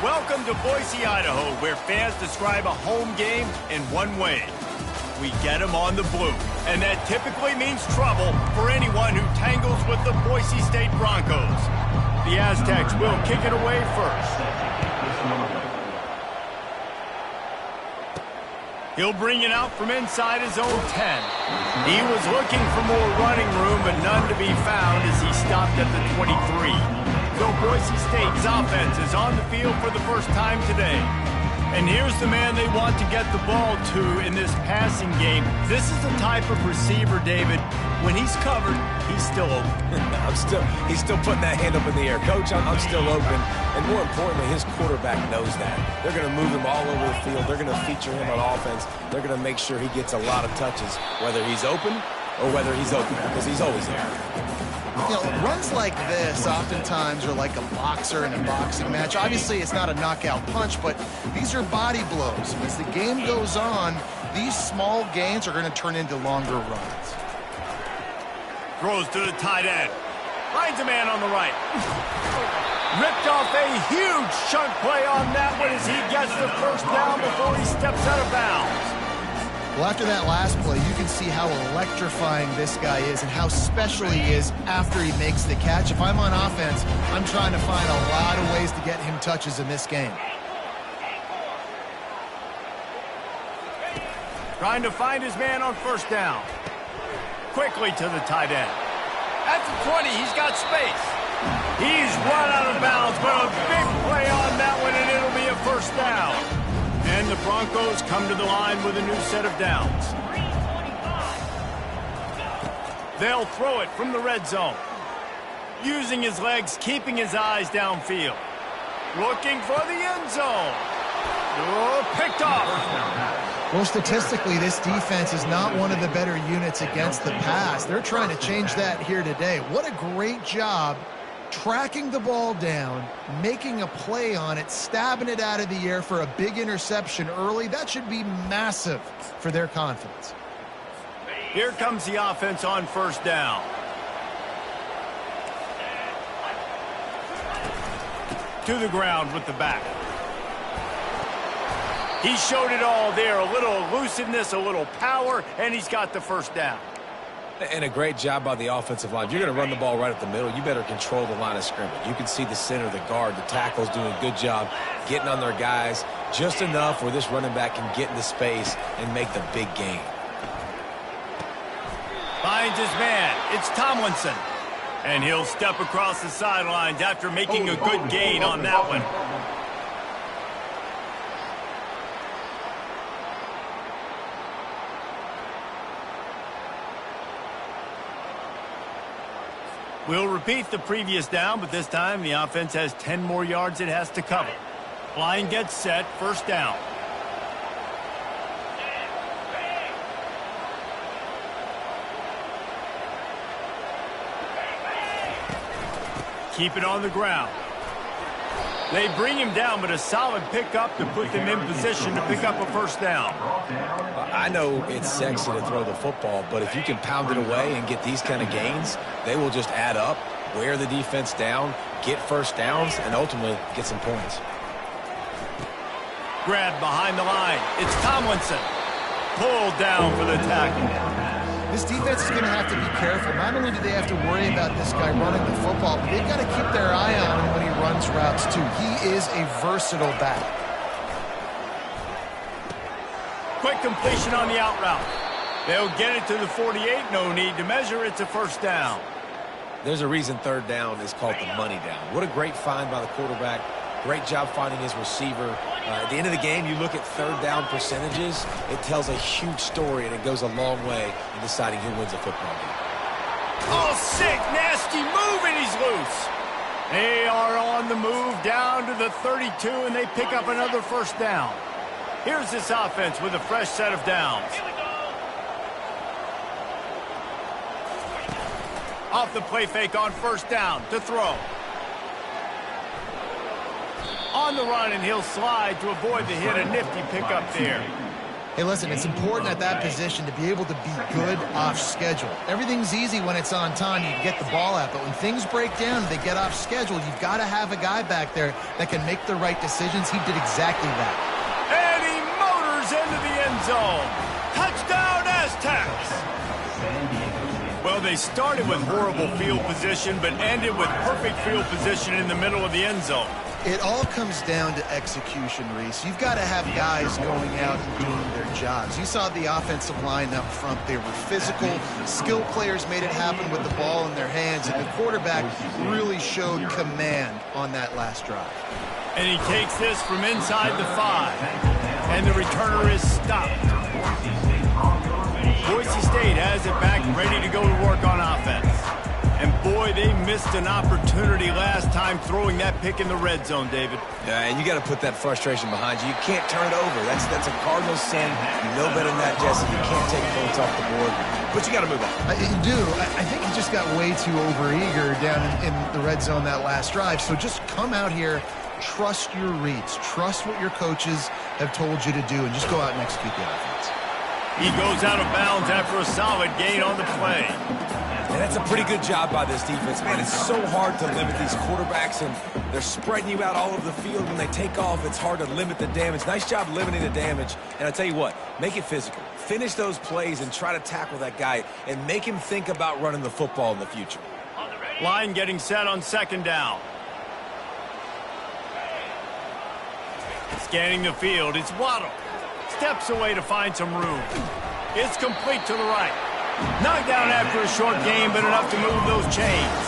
Welcome to Boise, Idaho, where fans describe a home game in one way. We get them on the blue, and that typically means trouble for anyone who tangles with the Boise State Broncos. The Aztecs will kick it away first. He'll bring it out from inside his own 10. He was looking for more running room, but none to be found as he stopped at the 23. So Boise State's offense is on the field for the first time today. And here's the man they want to get the ball to in this passing game. This is the type of receiver, David, when he's covered, he's still open. He's still putting that hand up in the air. Coach, I'm still open. And more importantly, his quarterback knows that. They're going to move him all over the field. They're going to feature him on offense. They're going to make sure he gets a lot of touches, whether he's open or whether he's open, because he's always there. You know, runs like this oftentimes are like a boxer in a boxing match. Obviously, it's not a knockout punch, but these are body blows. As the game goes on, these small gains are going to turn into longer runs. Throws to the tight end. Finds a man on the right. Ripped off a huge chunk play on that one as he gets the first down before he steps out of bounds. Well, after that last play, you can see how electrifying this guy is and how special he is after he makes the catch. If I'm on offense, I'm trying to find a lot of ways to get him touches in this game. Trying to find his man on first down. Quickly to the tight end. At the 20, he's got space. He's run out of bounds, but a big play on that one, and it'll be a first down. And the Broncos come to the line with a new set of downs. They'll throw it from the red zone. Using his legs, keeping his eyes downfield. Looking for the end zone. Oh, picked off. Well, statistically, this defense is not one of the better units against the pass. They're trying to change that here today. What a great job tracking the ball down, making a play on it, stabbing it out of the air for a big interception early. That should be massive for their confidence. Here comes the offense on first down. To the ground with the back. He showed it all there. A little elusiveness, a little power, and he's got the first down. And a great job by the offensive line. If you're going to run the ball right at the middle, you better control the line of scrimmage. You can see the center, the guard, the tackles doing a good job getting on their guys just enough where this running back can get into space and make the big game. Finds his man. It's Tomlinson. And he'll step across the sidelines after making a good gain on that one. We'll repeat the previous down, but this time the offense has 10 more yards it has to cover. Line gets set, first down. Keep it on the ground. They bring him down, but a solid pickup to put them in position to pick up a first down. I know it's sexy to throw the football, but if you can pound it away and get these kind of gains, they will just add up, wear the defense down, get first downs, and ultimately get some points. Grab behind the line. It's Tomlinson. Pulled down for the tackle. This defense is going to have to be careful. Not only do they have to worry about this guy running the football, but they've got to keep their eye on him when he runs routes too. He is a versatile back. Quick completion on the out route. They'll get it to the 48. No need to measure. It's a first down. There's a reason third down is called the money down. What a great find by the quarterback. Great job finding his receiver. At the end of the game, you look at third down percentages. It tells a huge story, and it goes a long way in deciding who wins a football game. Oh, sick, nasty move, and he's loose. They are on the move down to the 32, and they pick up another first down. Here's this offense with a fresh set of downs. Off the play fake on first down to throw. On the run, and he'll slide to avoid the hit. A nifty pickup there. Hey, listen, it's important at that position to be able to be good off schedule. Everything's easy when it's on time. You can get the ball out. But when things break down and they get off schedule, you've got to have a guy back there that can make the right decisions. He did exactly that. And he motors into the end zone. Touchdown, Aztecs! Well, they started with horrible field position, but ended with perfect field position in the middle of the end zone. It all comes down to execution, Reese. You've got to have guys going out and doing their jobs. You saw the offensive line up front. They were physical. Skilled players made it happen with the ball in their hands, and the quarterback really showed command on that last drive. And he takes this from inside the 5. And the returner is stopped. Boise State has it back, ready to go to work on offense. And boy, they missed an opportunity last time throwing that pick in the red zone, David. Yeah, and you got to put that frustration behind you. You can't turn it over. That's a Cardinals sin. You know better than that, Jesse. You can't take points off the board. But you got to move on. You do. I think he just got way too overeager down in the red zone that last drive. So just come out here, trust your reads, trust what your coaches have told you to do, and just go out and execute the offense. He goes out of bounds after a solid gain on the play. And that's a pretty good job by this defense. Man, it's so hard to limit these quarterbacks, and they're spreading you out all over the field. When they take off, it's hard to limit the damage. Nice job limiting the damage. And I tell you what, make it physical. Finish those plays and try to tackle that guy and make him think about running the football in the future. Line getting set on second down. Scanning the field, it's Waddle. Steps away to find some room. It's complete to the right. Knocked down after a short gain, but enough to move those chains.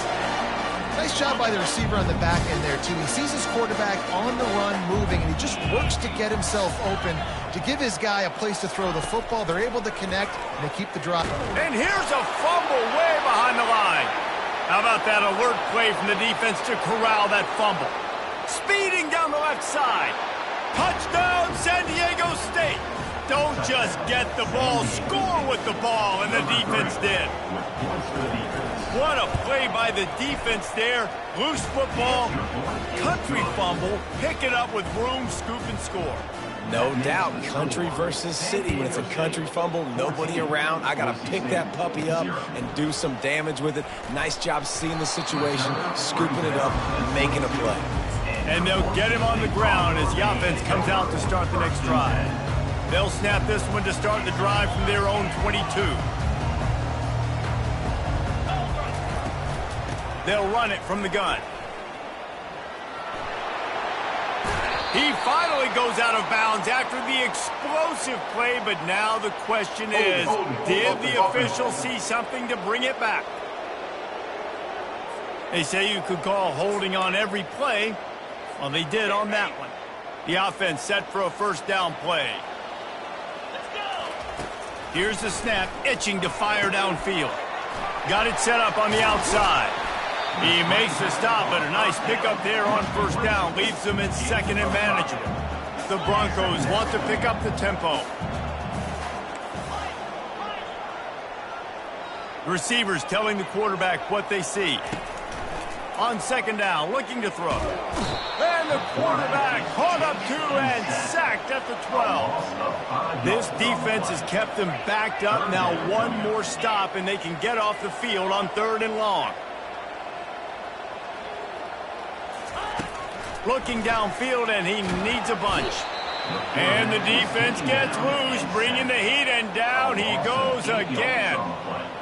Nice job by the receiver on the back end there, too. He sees his quarterback on the run moving, and he just works to get himself open to give his guy a place to throw the football. They're able to connect, and they keep the drop. And here's a fumble way behind the line. How about that alert play from the defense to corral that fumble? Speeding down the left side. Touchdown, San Diego State. Don't just get the ball, score with the ball, and the defense did. What a play by the defense there. Loose football, country fumble, pick it up with room, scoop, and score. No doubt, country versus city. When it's a country fumble, nobody around. I got to pick that puppy up and do some damage with it. Nice job seeing the situation, scooping it up, and making a play. And they'll get him on the ground as the offense comes out to start the next drive. They'll snap this one to start the drive from their own 22. They'll run it from the gun. He finally goes out of bounds after the explosive play, but now the question is, did the officials see something to bring it back? They say you could call holding on every play. Well, they did on that one. The offense set for a first down play. Here's the snap, itching to fire downfield. Got it set up on the outside. He makes the stop, but a nice pickup there on first down. Leaves them in second and manageable. The Broncos want to pick up the tempo. Receivers telling the quarterback what they see. On second down, looking to throw. And the quarterback caught up to and sacked at the 12. This defense has kept them backed up. Now one more stop, and they can get off the field on third and long. Looking downfield, and he needs a bunch. And the defense gets loose, bringing the heat, and down he goes again.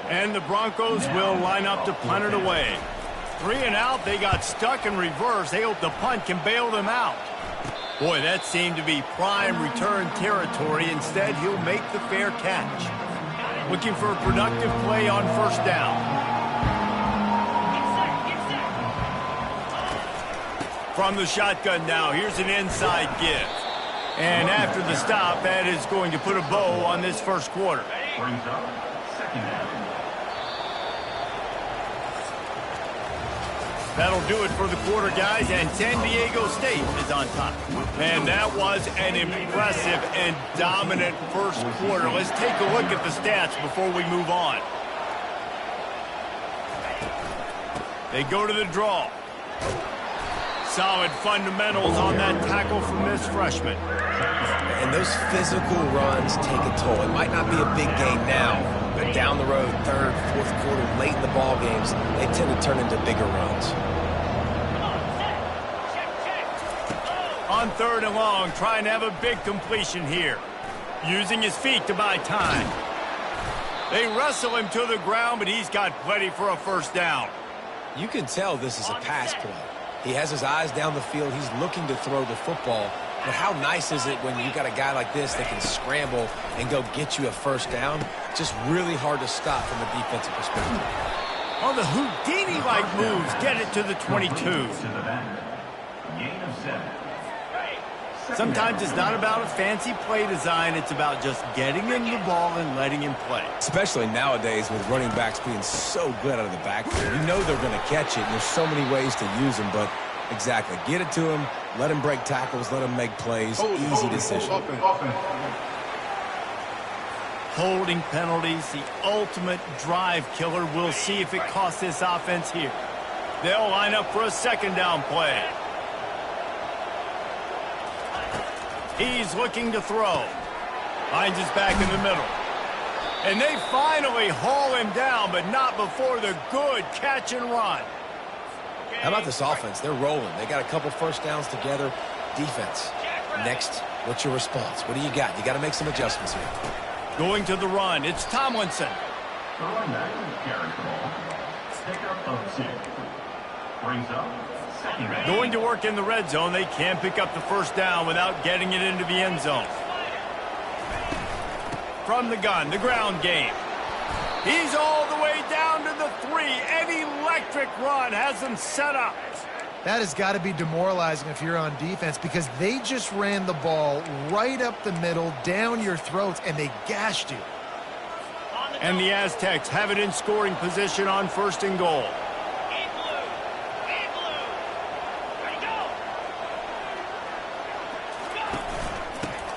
And the Broncos will line up to punt it away. 3 and out, they got stuck in reverse. They hope the punt can bail them out. Boy, that seemed to be prime return territory. Instead, he'll make the fair catch. Looking for a productive play on first down. From the shotgun now, here's an inside give. And after the stop, that is going to put a bow on this first quarter. That'll do it for the quarter, guys, and San Diego State is on top. And that was an impressive and dominant first quarter. Let's take a look at the stats before we move on. They go to the draw. solid fundamentals on that tackle from this freshman. And those physical runs take a toll. It might not be a big gain now, but down the road, third, fourth quarter, late in the ball games, they tend to turn into bigger runs. On 3rd and long, trying to have a big completion here. Using his feet to buy time. They wrestle him to the ground, but he's got plenty for a first down. You can tell this is a pass play. He has his eyes down the field. He's looking to throw the football. But how nice is it when you got a guy like this that can scramble and go get you a first down? Just really hard to stop from a defensive perspective. On the Houdini-like moves, get it to the 22. Gain of 7. Sometimes it's not about a fancy play design. It's about just getting him the ball and letting him play. Especially nowadays with running backs being so good out of the backfield. You know they're going to catch it, and there's so many ways to use them. But exactly, get it to him, let him break tackles, let him make plays. Easy decision. Holding penalties, the ultimate drive killer. We'll see if it costs this offense here. They'll line up for a 2nd down play. He's looking to throw. Finds his back in the middle. And they finally haul him down, but not before the good catch and run. How about this offense? They're rolling. They got a couple first downs together. Defense. Next, what's your response? What do you got? You got to make some adjustments here. Going to the run. It's Tomlinson. The running back carries the ball. Pickup of 6. Brings up 2nd down. Going to work in the red zone. They can't pick up the first down without getting it into the end zone. From the gun, the ground game. He's all the way down to the 3. An electric run has them set up. That has got to be demoralizing if you're on defense because they just ran the ball right up the middle, down your throats, and they gashed you. And the Aztecs have it in scoring position on 1st and goal.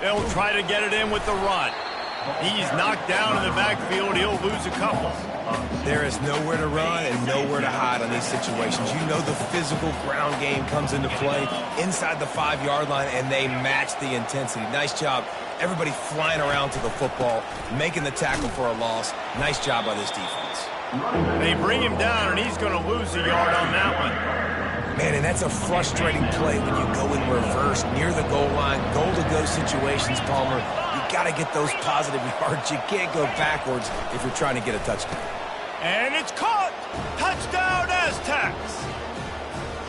They'll try to get it in with the run. He's knocked down in the backfield. He'll lose a couple. There is nowhere to run and nowhere to hide on these situations. You know the physical ground game comes into play inside the 5-yard line, and they match the intensity. Nice job. Everybody flying around to the football, making the tackle for a loss. Nice job by this defense. They bring him down, and he's going to lose a yard on that one. Man, and that's a frustrating play when you go in reverse near the goal line, goal-to-go situations, Palmer. You got to get those positive yards. You can't go backwards if you're trying to get a touchdown. And it's caught! Touchdown, Aztecs!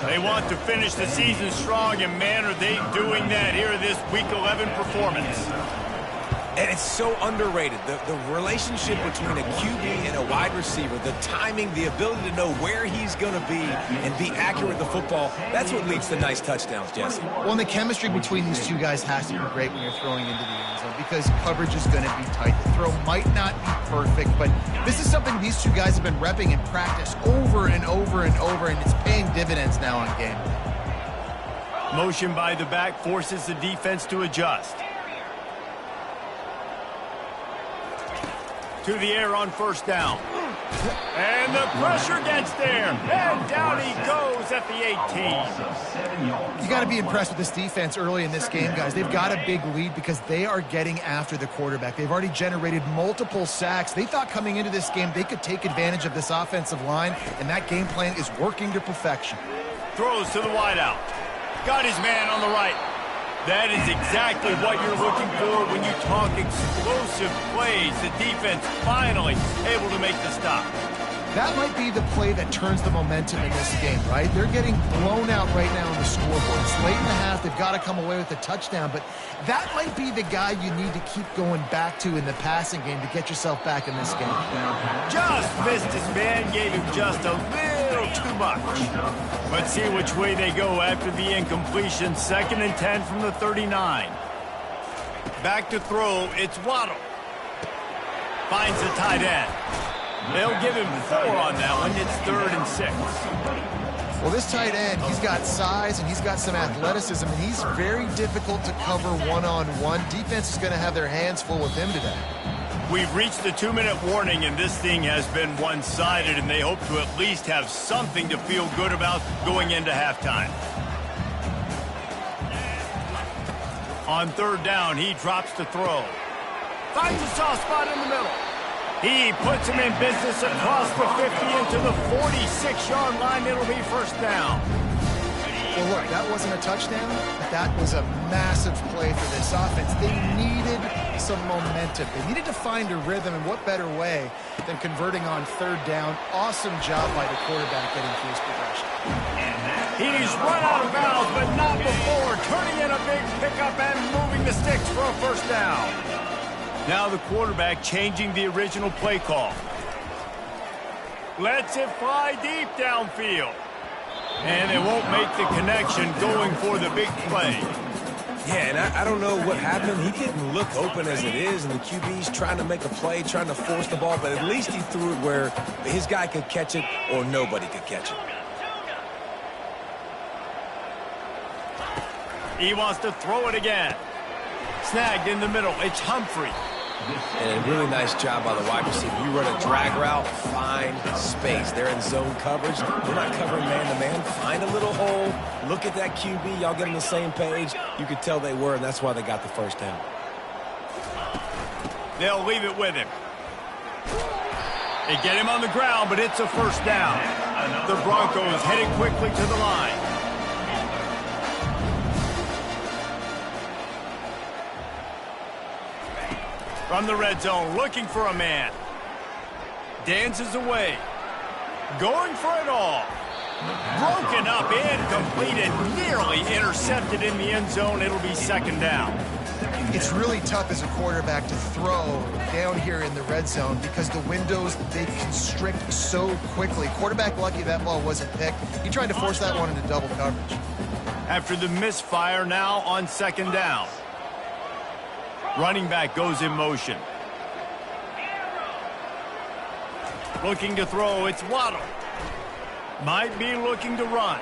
They want to finish the season strong, and man, are they doing that here in this Week 11 performance. And it's so underrated. The relationship between a QB and a wide receiver, the timing, the ability to know where he's going to be and be accurate with the football, that's what leads to nice touchdowns, Jesse. Well, and the chemistry between these two guys has to be great when you're throwing into the end zone because coverage is going to be tight. The throw might not be perfect, but this is something these two guys have been repping in practice over and over and over, and it's paying dividends now on game. Motion by the back forces the defense to adjust. To the air on 1st down. And the pressure gets there. And down he goes at the 18. You got to be impressed with this defense early in this game, guys. They've got a big lead because they are getting after the quarterback. They've already generated multiple sacks. They thought coming into this game they could take advantage of this offensive line, and that game plan is working to perfection. Throws to the wideout. Got his man on the right. That is exactly what you're looking for when you talk explosive plays. The defense finally able to make the stop. That might be the play that turns the momentum in this game, right? They're getting blown out right now on the scoreboard. It's late in the half. They've got to come away with a touchdown, but that might be the guy you need to keep going back to in the passing game to get yourself back in this game. Just missed his man, gave him just a little too much. Let's see which way they go after the incompletion. 2nd and 10 from the 39. Back to throw, it's Waddle. Finds the tight end. They'll give him 4 on that one. It's 3rd and 6. Well, this tight end, he's got size and he's got some athleticism, and he's very difficult to cover one-on-one. Defense is going to have their hands full with him today. We've reached the 2-minute warning, and this thing has been one-sided, and they hope to at least have something to feel good about going into halftime. On third down, he drops to throw. Finds a soft spot in the middle. He puts him in business across the 50 into the 46-yard line. It'll be first down. Well, look, that wasn't a touchdown, but that was a massive play for this offense. They needed some momentum. They needed to find a rhythm, and what better way than converting on third down. Awesome job by the quarterback getting through his progression. He's run out of bounds, but not before, turning in a big pickup and moving the sticks for a first down. Now the quarterback changing the original play call. Lets it fly deep downfield. And they won't make the connection going for the big play. Yeah, and I don't know what happened. He didn't look open as it is, and the QB's trying to make a play, trying to force the ball, but at least he threw it where his guy could catch it or nobody could catch it. He wants to throw it again. Snagged in the middle. It's Humphrey. And a really nice job by the wide receiver. You run a drag route, find space. They're in zone coverage. They're not covering man-to-man. Find a little hole. Look at that QB. Y'all get on the same page. You could tell they were, and that's why they got the first down. They'll leave it with him. They get him on the ground, but it's a first down. The Broncos heading quickly to the line. From the red zone, looking for a man. Dances away. Going for it all. Broken up, incomplete, and nearly intercepted in the end zone. It'll be second down. It's really tough as a quarterback to throw down here in the red zone because the windows, they constrict so quickly. Quarterback lucky that ball wasn't picked. He tried to force that one into double coverage. After the misfire, now on second down. Running back goes in motion. Looking to throw, it's Waddle. Might be looking to run.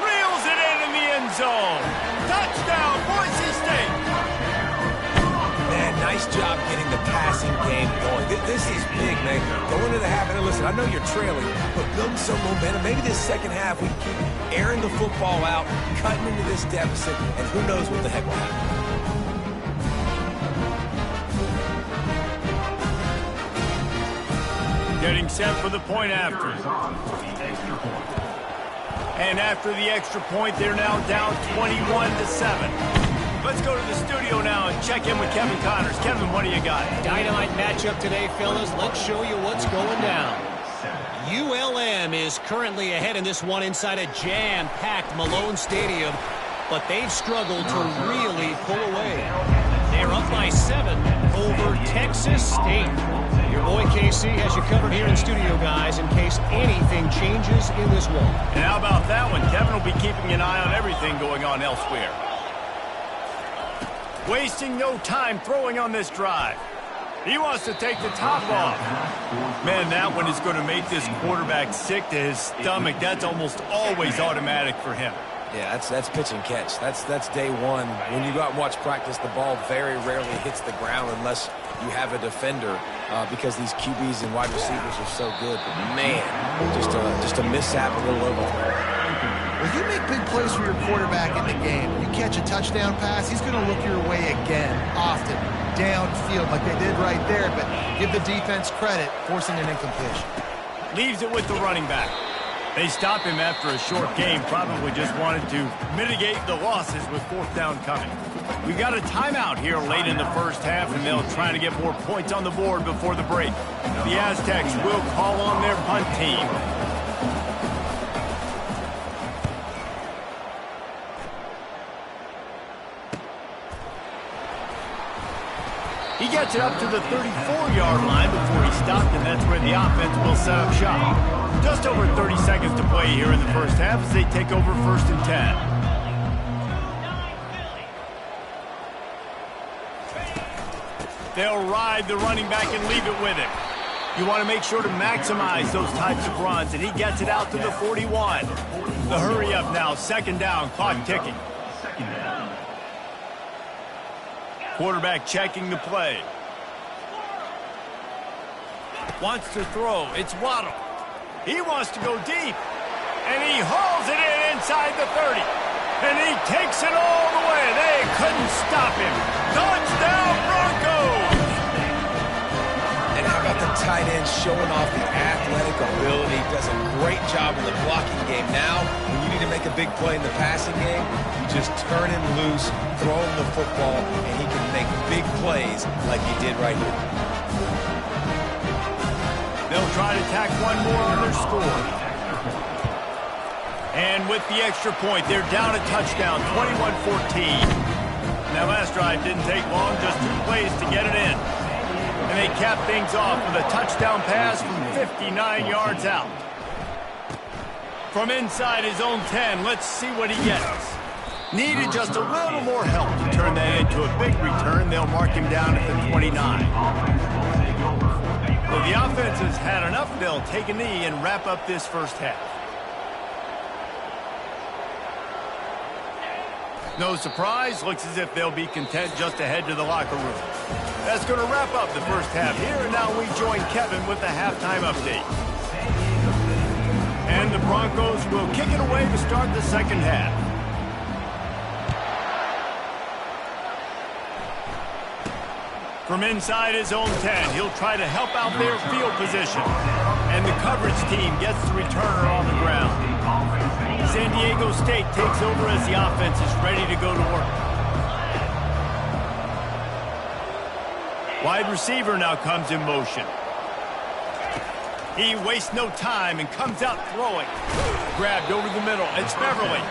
Reels it in the end zone. Touchdown, Boise State. Man, nice job getting the passing game going. This is big, man. Going into the half, and listen, I know you're trailing, but building some momentum. Maybe this second half we keep airing the football out, cutting into this deficit, and who knows what the heck will happen. Getting set for the point after. And after the extra point, they're now down 21-7. Let's go to the studio now and check in with Kevin Connors. Kevin, what do you got? Dynamite matchup today, fellas. Let's show you what's going down. ULM is currently ahead in this one inside a jam-packed Malone Stadium, but they've struggled to really pull away. They're up by 7 over Texas State. Your boy KC has you covered here in studio, guys, in case anything changes in this one. And how about that one? Kevin will be keeping an eye on everything going on elsewhere. Wasting no time throwing on this drive. He wants to take the top off. Man, that one is going to make this quarterback sick to his stomach. That's almost always automatic for him. Yeah, that's pitch and catch. That's day one. When you go out and watch practice, the ball very rarely hits the ground unless you have a defender because these QBs and wide receivers are so good. But man, just a mishap, a little overthrow. Well, you make big plays for your quarterback in the game. You catch a touchdown pass, he's going to look your way again, often, downfield like they did right there. But give the defense credit, forcing an incompletion. Leaves it with the running back. They stop him after a short game, probably just wanted to mitigate the losses with fourth down coming. We've got a timeout here late in the first half, and they'll try to get more points on the board before the break. The Aztecs will call on their punt team. He gets it up to the 34-yard line before he stopped, and that's where the offense will set up shop. Just over 30 seconds to play here in the first half as they take over 1st and 10. They'll ride the running back and leave it with him. You want to make sure to maximize those types of runs, and he gets it out to the 41. The hurry up now, second down, clock ticking. Quarterback checking the play. Wants to throw. It's Waddle. He wants to go deep. And he hauls it in inside the 30. And he takes it all the way. They couldn't stop him. Touchdown, Broncos! And how about the tight end showing off the athletic ability? Does a great job in the blocking game. Now, when you need to make a big play in the passing game, you just turn him loose, throw him the football, and he can make big plays like he did right here. They'll try to tack one more on their score. And with the extra point, they're down a touchdown, 21-14. That last drive didn't take long, just 2 plays to get it in. And they cap things off with a touchdown pass from 59 yards out. From inside his own 10, let's see what he gets. Needed just a little more help to turn that into a big return. They'll mark him down at the 29. So the offense has had enough. They'll take a knee and wrap up this first half. No surprise, looks as if they'll be content just to head to the locker room. That's going to wrap up the first half here, and now we join Kevin with the halftime update. And the Broncos will kick it away to start the second half. From inside his own 10, he'll try to help out their field position. And the coverage team gets the returner on the ground. San Diego State takes over as the offense is ready to go to work. Wide receiver now comes in motion. He wastes no time and comes out throwing. Grabbed over the middle. It's Beverly.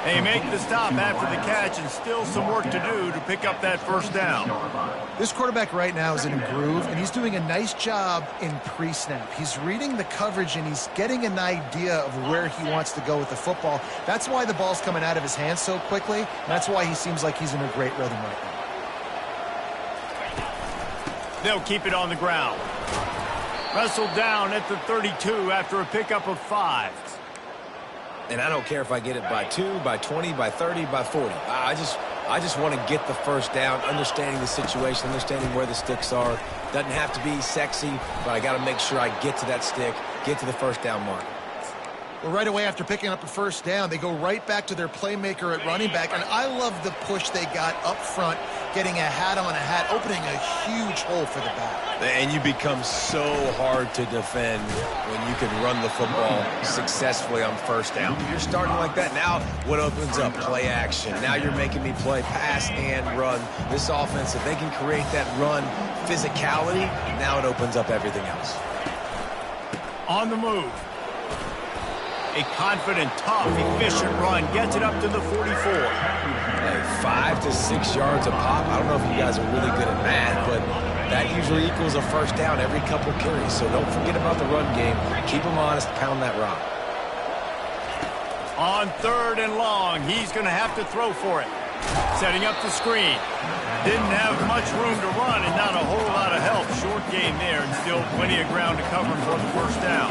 They make the stop after the catch, and still some work to do to pick up that first down. This quarterback right now is in a groove, and he's doing a nice job in pre-snap. He's reading the coverage, and he's getting an idea of where he wants to go with the football. That's why the ball's coming out of his hands so quickly. That's why he seems like he's in a great rhythm right now. They'll keep it on the ground. Wrestled down at the 32 after a pickup of 5. And I don't care if I get it by 2, by 20, by 30, by 40. I just want to get the first down, understanding the situation, understanding where the sticks are. Doesn't have to be sexy, but I got to make sure I get to that stick, get to the first down mark. Well, right away after picking up a first down, they go right back to their playmaker at running back. And I love the push they got up front, getting a hat on a hat, opening a huge hole for the back. And you become so hard to defend when you can run the football successfully on first down. You're starting like that. Now what opens up? Play action. Now you're making me play pass and run. This offense, if they can create that run physicality, now it opens up everything else. On the move. A confident, tough, efficient run gets it up to the 44. Hey, 5 to 6 yards a pop. I don't know if you guys are really good at math, but that usually equals a first down every couple carries. So don't forget about the run game. Keep them honest. Pound that rock. On 3rd and long, he's going to have to throw for it. Setting up the screen. Didn't have much room to run and not a whole lot of help. Short game there and still plenty of ground to cover for the first down.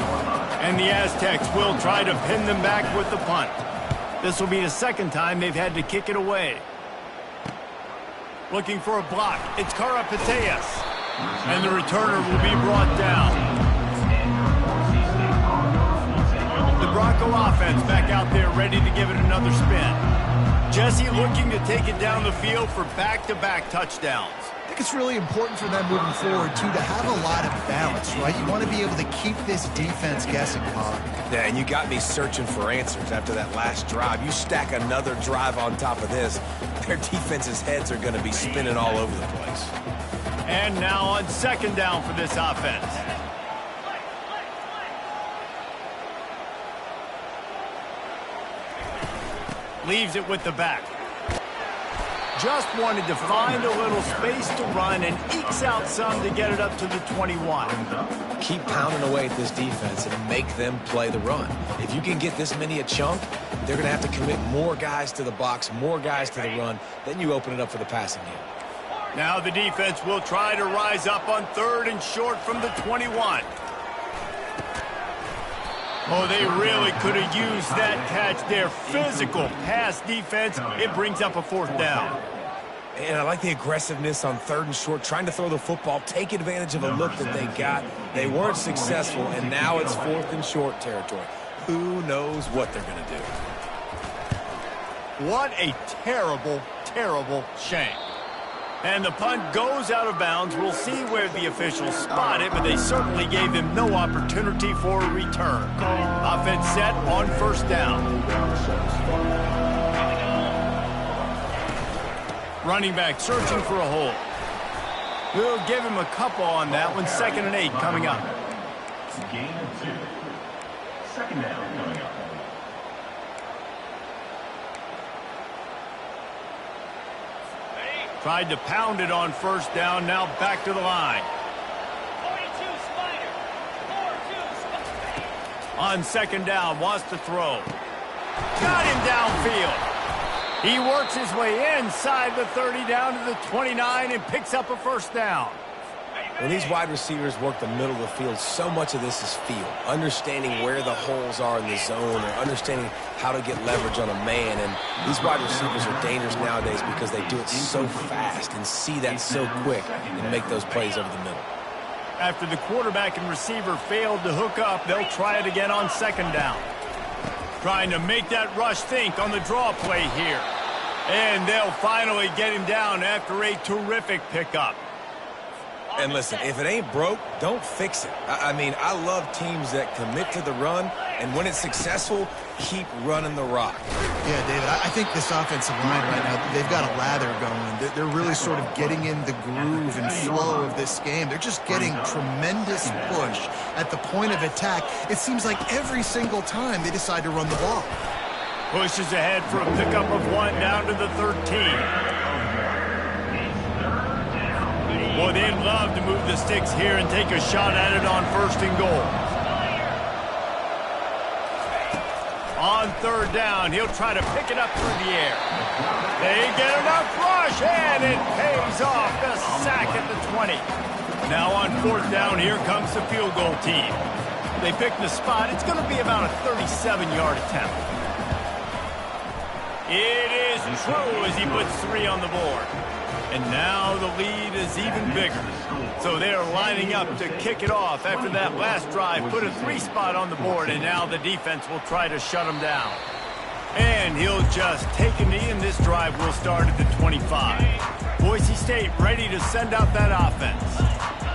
And the Aztecs will try to pin them back with the punt. This will be the second time they've had to kick it away. Looking for a block. It's Karapateas. And the returner will be brought down. The Bronco offense back out there ready to give it another spin. Jesse looking to take it down the field for back-to-back touchdowns. I think it's really important for them moving forward, too, to have a lot of balance, right? You want to be able to keep this defense guessing, Bob. Yeah, and you got me searching for answers after that last drive. You stack another drive on top of this, their defense's heads are going to be spinning all over the place. And now on 2nd down for this offense. Leaves it with the back. Just wanted to find a little space to run and ekes out some to get it up to the 21. Keep pounding away at this defense and make them play the run. If you can get this many a chunk, they're going to have to commit more guys to the box, more guys to the run. Then you open it up for the passing game. Now the defense will try to rise up on 3rd and short from the 21. Oh, they really could have used that catch there. Physical pass defense. It brings up a 4th down. And I like the aggressiveness on 3rd and short, trying to throw the football, take advantage of a look that they got. They weren't successful, and now it's 4th and short territory. Who knows what they're going to do? What a terrible, terrible shame. And the punt goes out of bounds. We'll see where the officials spot it, but they certainly gave him no opportunity for a return. Offense set on first down. Running back searching for a hole. We'll give him a couple on that one. 2nd and 8 coming up. Gain of 2. 2nd down coming up. Tried to pound it on first down, now back to the line. 42 Spider. 4-2 Spider. On 2nd down, wants to throw. Got him downfield. He works his way inside the 30 down to the 29 and picks up a first down. When these wide receivers work the middle of the field, so much of this is feel. Understanding where the holes are in the zone or understanding how to get leverage on a man. And these wide receivers are dangerous nowadays because they do it so fast and see that so quick and make those plays over the middle. After the quarterback and receiver failed to hook up, they'll try it again on 2nd down. Trying to make that rush think on the draw play here. And they'll finally get him down after a terrific pickup. And listen, if it ain't broke, don't fix it. I mean, I love teams that commit to the run, and when it's successful, keep running the rock. Yeah, David, I think this offensive line right now, they've got a lather going. They're really sort of getting in the groove and flow of this game. They're just getting tremendous push at the point of attack. It seems like every single time they decide to run the ball. Pushes ahead for a pickup of 1 down to the 13. Boy, they'd love to move the sticks here and take a shot at it on 1st and goal. On 3rd down, he'll try to pick it up through the air. They get enough rush, and it pays off. The sack at the 20. Now on 4th down, here comes the field goal team. They pick the spot. It's going to be about a 37-yard attempt. It is true as he puts 3 on the board. And now the lead is even bigger. So they are lining up to kick it off after that last drive. Put a 3 spot on the board, and now the defense will try to shut him down. And he'll just take a knee, and this drive will start at the 25. Boise State ready to send out that offense.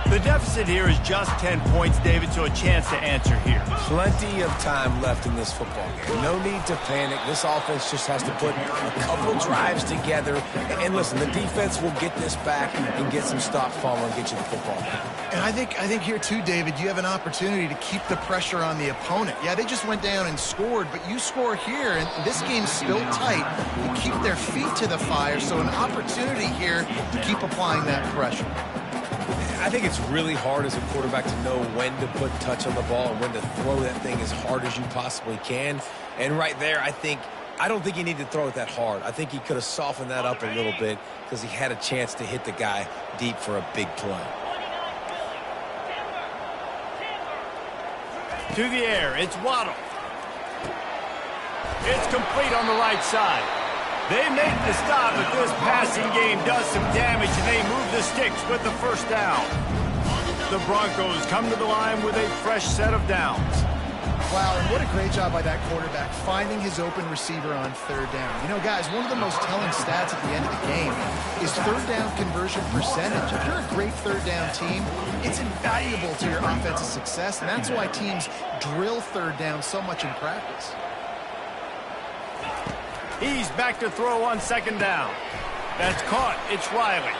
The deficit here is just 10 points, David, so a chance to answer here. Plenty of time left in this football game. No need to panic. This offense just has to put a couple drives together. And listen, the defense will get this back and get some stops following and get you the football game. And I think here too, David, you have an opportunity to keep the pressure on the opponent. Yeah, they just went down and scored, but you score here, and this game's still tight. You keep their feet to the fire, so an opportunity here to keep applying that pressure. I think it's really hard as a quarterback to know when to put touch on the ball and when to throw that thing as hard as you possibly can. And right there, I don't think he needed to throw it that hard. I think he could have softened that up a little bit because he had a chance to hit the guy deep for a big play. To the air, it's Waddle. It's complete on the right side. They make the stop, but this passing game does some damage, and they move the sticks with the 1st down. The Broncos come to the line with a fresh set of downs. Wow, and what a great job by that quarterback finding his open receiver on 3rd down. You know, guys, one of the most telling stats at the end of the game is 3rd down conversion percentage. If you're a great 3rd down team, it's invaluable to your offensive success, and that's why teams drill 3rd down so much in practice. He's back to throw on 2nd down. That's caught. It's Riley.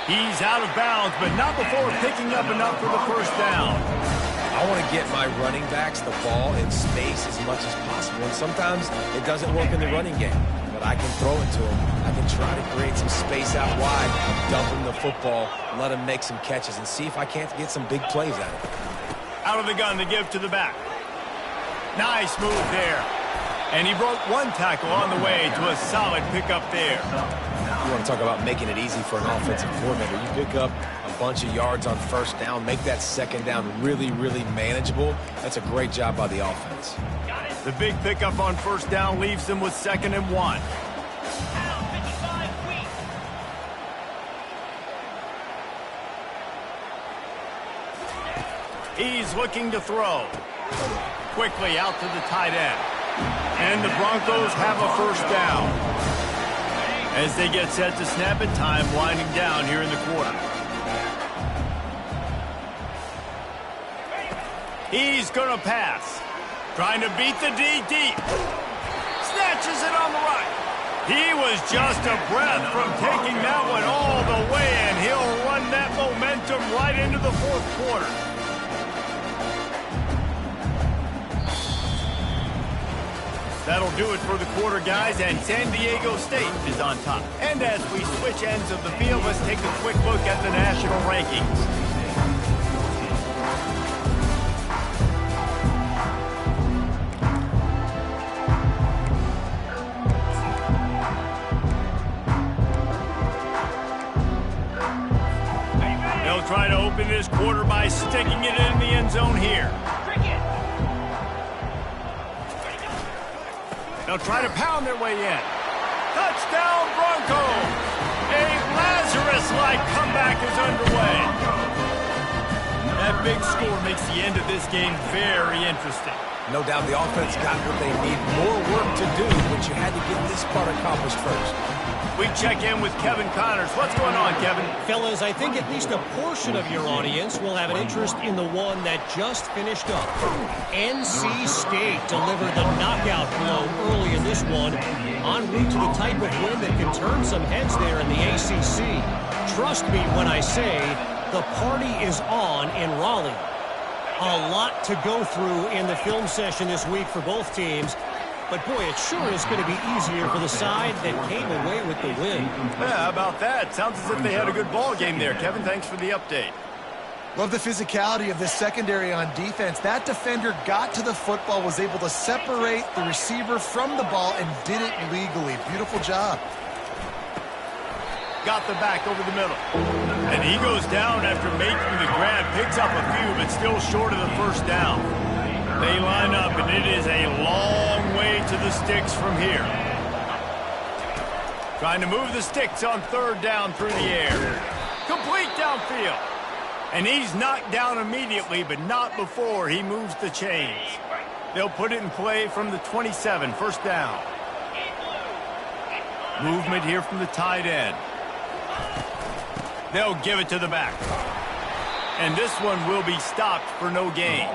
He's out of bounds, but not before picking up enough for the 1st down. I want to get my running backs the ball in space as much as possible. And sometimes it doesn't work in the running game, but I can throw it to him. I can try to create some space out wide, dump him the football, let him make some catches, and see if I can't get some big plays out of it. Out of the gun to give to the back. Nice move there. And he broke 1 tackle on the way to a solid pickup there. You want to talk about making it easy for an offensive coordinator. You pick up a bunch of yards on 1st down, make that 2nd down really, really manageable. That's a great job by the offense. The big pickup on 1st down leaves them with 2nd and 1. He's looking to throw. Quickly out to the tight end. And the Broncos have a first down. As they get set to snap it, time winding down here in the quarter. He's going to pass. Trying to beat the D deep. Snatches it on the right. He was just a breath from taking that one all the way, and he'll run that momentum right into the fourth quarter. That'll do it for the quarter, guys, and San Diego State is on top. And as we switch ends of the field, let's take a quick look at the national rankings. They'll try to open this quarter by sticking it in the end zone here. They'll try to pound their way in. Touchdown, Broncos! A Lazarus-like comeback is underway. That big score makes the end of this game very interesting. No doubt the offense got what they need. More work to do, but you had to get this part accomplished first. We check in with Kevin Connors. What's going on, Kevin? Fellas, I think at least a portion of your audience will have an interest in the one that just finished up. NC State delivered the knockout blow early in this one, en route to the type of win that can turn some heads there in the ACC. Trust me when I say the party is on in Raleigh. A lot to go through in the film session this week for both teams. But, boy, it sure is going to be easier for the side that came away with the win. Yeah, how about that? Sounds as if they had a good ball game there. Kevin, thanks for the update. Love the physicality of this secondary on defense. That defender got to the football, was able to separate the receiver from the ball, and did it legally. Beautiful job. Got the back over the middle. And he goes down after making the grab. Picks up a few, but still short of the first down. They line up, and it is a long way to the sticks from here. Trying to move the sticks on third down through the air. Complete downfield. And he's knocked down immediately, but not before he moves the chains. They'll put it in play from the 27, first down. Movement here from the tight end. They'll give it to the back. And this one will be stopped for no gain.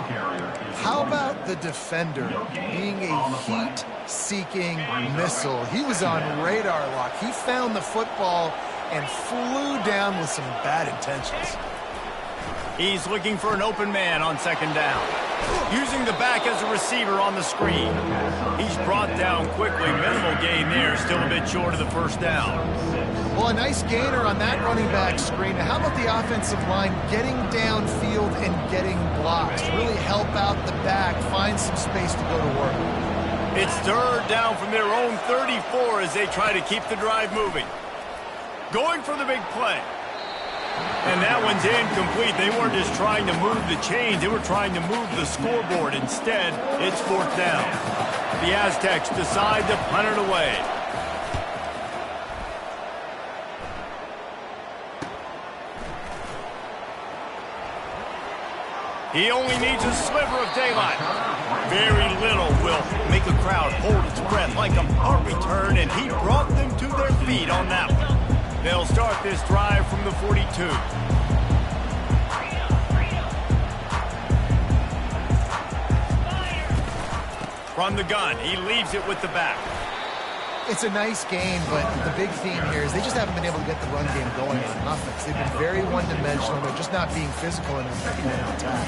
How about the defender being a heat-seeking missile? He was on radar lock. He found the football and flew down with some bad intentions. He's looking for an open man on second down. Using the back as a receiver on the screen. He's brought down quickly. Minimal gain there. Still a bit short of the first down. Well, a nice gainer on that running back screen. How about the offensive line getting downfield and getting blocks to really help out the back, find some space to go to work? It's third down from their own 34 as they try to keep the drive moving. Going for the big play. And that one's incomplete. They weren't just trying to move the chains. They were trying to move the scoreboard. Instead, it's fourth down. The Aztecs decide to punt it away. He only needs a sliver of daylight. Very little will make a crowd hold its breath like a punt return, and he brought them to their feet on that one. They'll start this drive from the 42. From the gun, he leaves it with the back. It's a nice game, but the big theme here is they just haven't been able to get the run game going on offense. They've been very one-dimensional. They're just not being physical enough in attack.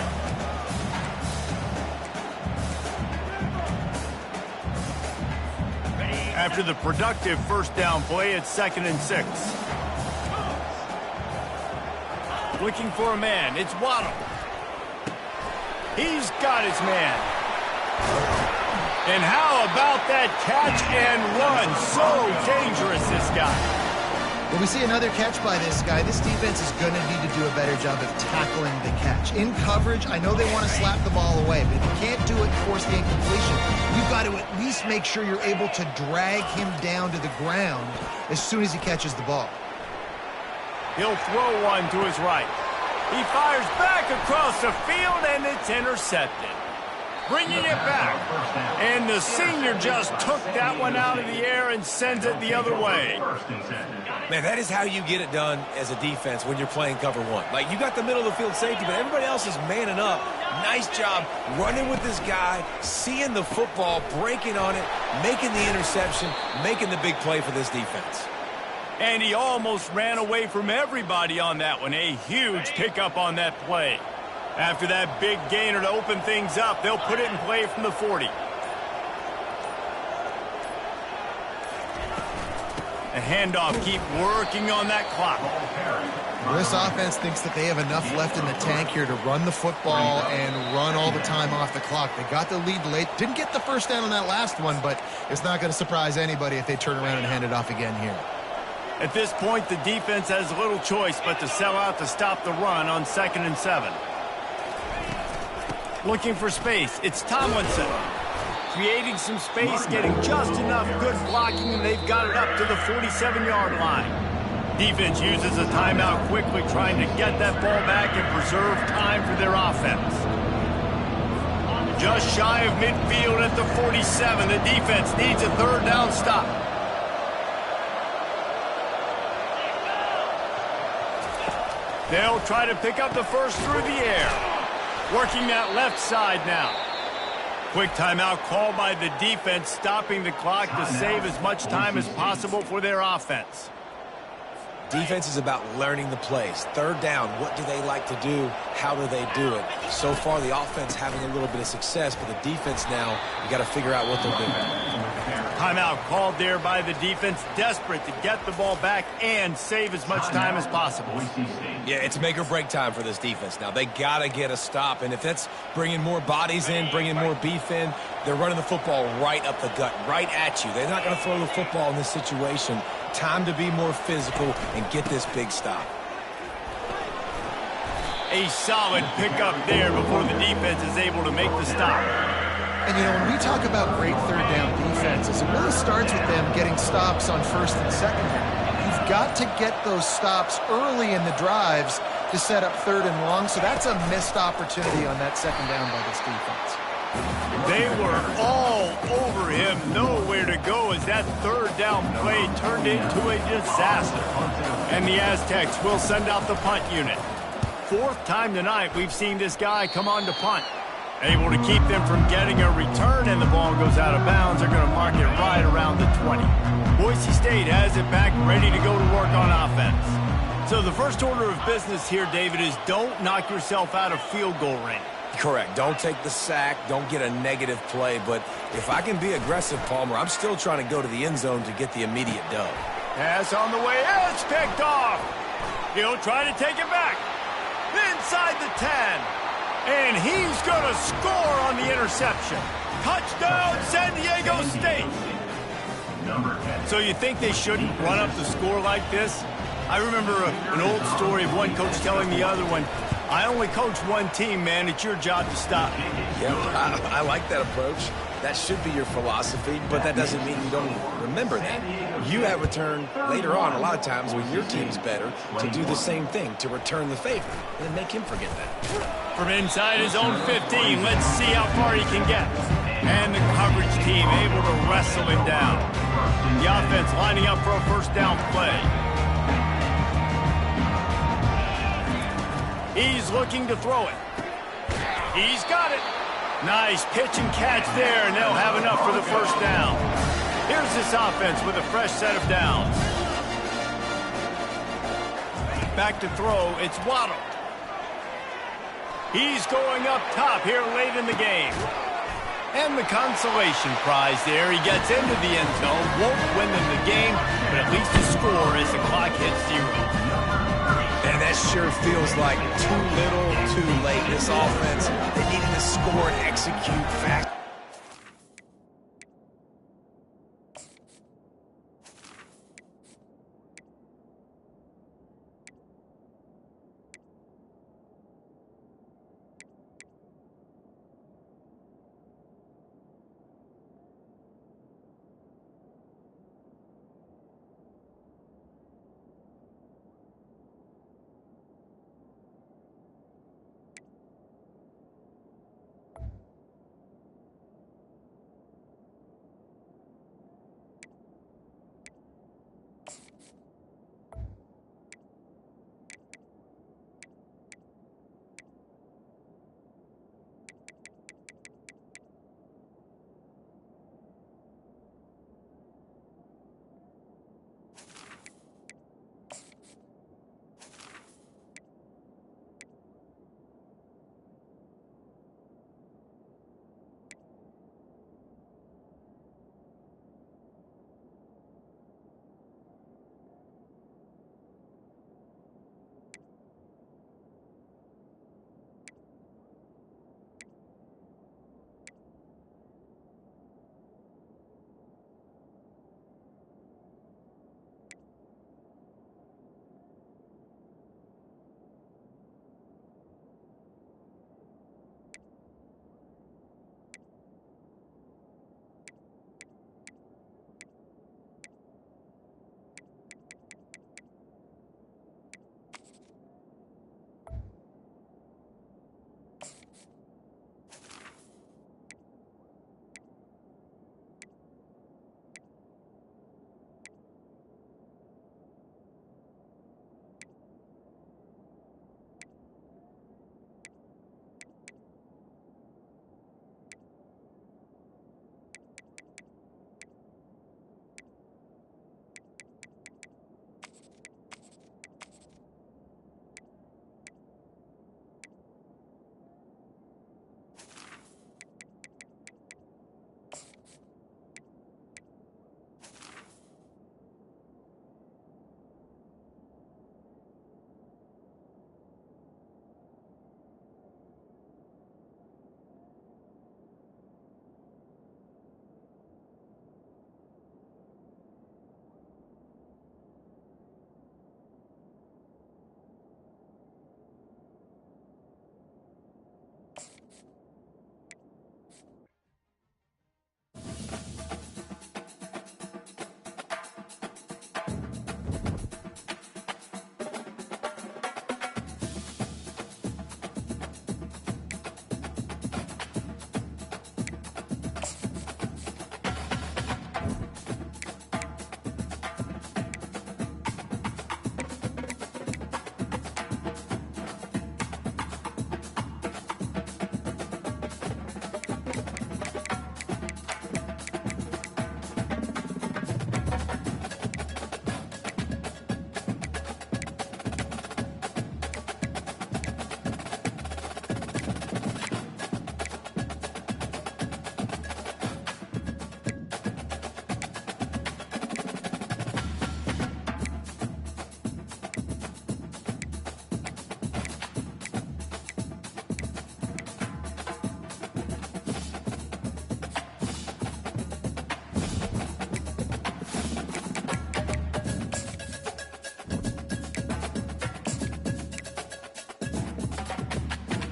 After the productive first down play, it's 2nd and 6. Looking for a man. It's Waddle. He's got his man. And how about that catch and run? So dangerous, this guy. When we see another catch by this guy, this defense is going to need to do a better job of tackling the catch. In coverage, I know they want to slap the ball away, but if you can't do it and force the incompletion, you've got to at least make sure you're able to drag him down to the ground as soon as he catches the ball. He'll throw one to his right. He fires back across the field, and it's intercepted. bringing it back. And the senior just took that one out of the air and sends it the other way. Man, that is how you get it done as a defense when you're playing cover one. Like, you got the middle of the field safety, but everybody else is manning up. Nice job running with this guy, seeing the football, breaking on it, making the interception, making the big play for this defense. And he almost ran away from everybody on that one. A huge pickup on that play. After that big gainer to open things up, they'll put it in play from the 40. The handoff, keep working on that clock. This offense thinks that they have enough left in the tank here to run the football and run all the time off the clock. They got the lead late. Didn't get the first down on that last one, but it's not going to surprise anybody if they turn around and hand it off again here. At this point, the defense has little choice but to sell out to stop the run on 2nd and 7. Looking for space, it's Tomlinson. Creating some space, getting just enough good blocking, and they've got it up to the 47-yard line. Defense uses a timeout quickly, trying to get that ball back and preserve time for their offense. Just shy of midfield at the 47. The defense needs a 3rd down stop. They'll try to pick up the first through the air. Working that left side now. Quick timeout called by the defense, stopping the clock to save as much time as possible for their offense. Defense is about learning the plays. 3rd down, what do they like to do? How do they do it? So far, the offense having a little bit of success, but the defense now, you got to figure out what they're doing. Timeout called there by the defense, desperate to get the ball back and save as much time as possible. Yeah, it's make or break time for this defense now. They got to get a stop, and if that's bringing more bodies in, bringing more beef in, they're running the football right up the gut, right at you. They're not going to throw the football in this situation. Time to be more physical and get this big stop. A solid pickup there before the defense is able to make the stop. And, you know, when we talk about great 3rd down defenses, it really starts with them getting stops on 1st and 2nd down. You've got to get those stops early in the drives to set up 3rd and long, so that's a missed opportunity on that 2nd down by this defense. They were all over him, nowhere to go as that 3rd down play turned into a disaster. And the Aztecs will send out the punt unit. 4th time tonight we've seen this guy come on to punt. Able to keep them from getting a return, and the ball goes out of bounds. They're going to mark it right around the 20. Boise State has it back, ready to go to work on offense. So the first order of business here, David, is don't knock yourself out of field goal range. Correct. Don't take the sack. Don't get a negative play. But if I can be aggressive, Palmer, I'm still trying to go to the end zone to get the immediate dub. Pass on the way. It's picked off. He'll try to take it back. Inside the 10. And he's going to score on the interception. Touchdown, San Diego State. So you think they shouldn't run up the score like this? I remember an old story of one coach telling the other one, I only coach one team, man. It's your job to stop me. Yeah, I like that approach. That should be your philosophy, but that doesn't mean you don't remember that. You have a turn later on, a lot of times when your team's better, to do the same thing, to return the favor, and make him forget that. From inside his own 15, let's see how far he can get. And the coverage team able to wrestle him down. The offense lining up for a 1st down play. He's looking to throw it. He's got it. Nice pitch and catch there, and they'll have enough for the 1st down. Here's this offense with a fresh set of downs. Back to throw, it's Waddle. He's going up top here late in the game. And the consolation prize there. He gets into the end zone, won't win them the game, but at least a score as the clock hits 0. And that sure feels like too little, too late. This offense, they needed to score and execute fast.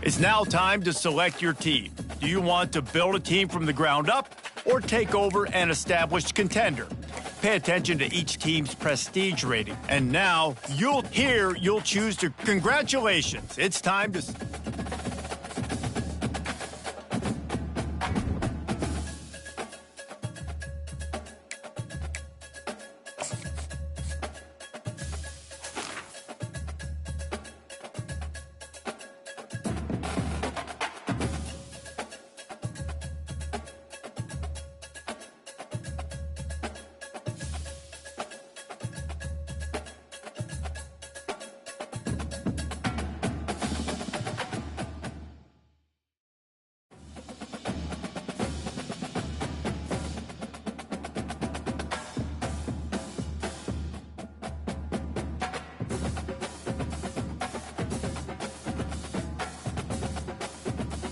It's now time to select your team. Do you want to build a team from the ground up or take over an established contender? Pay attention to each team's prestige rating. And now you'll choose to. Congratulations. It's time to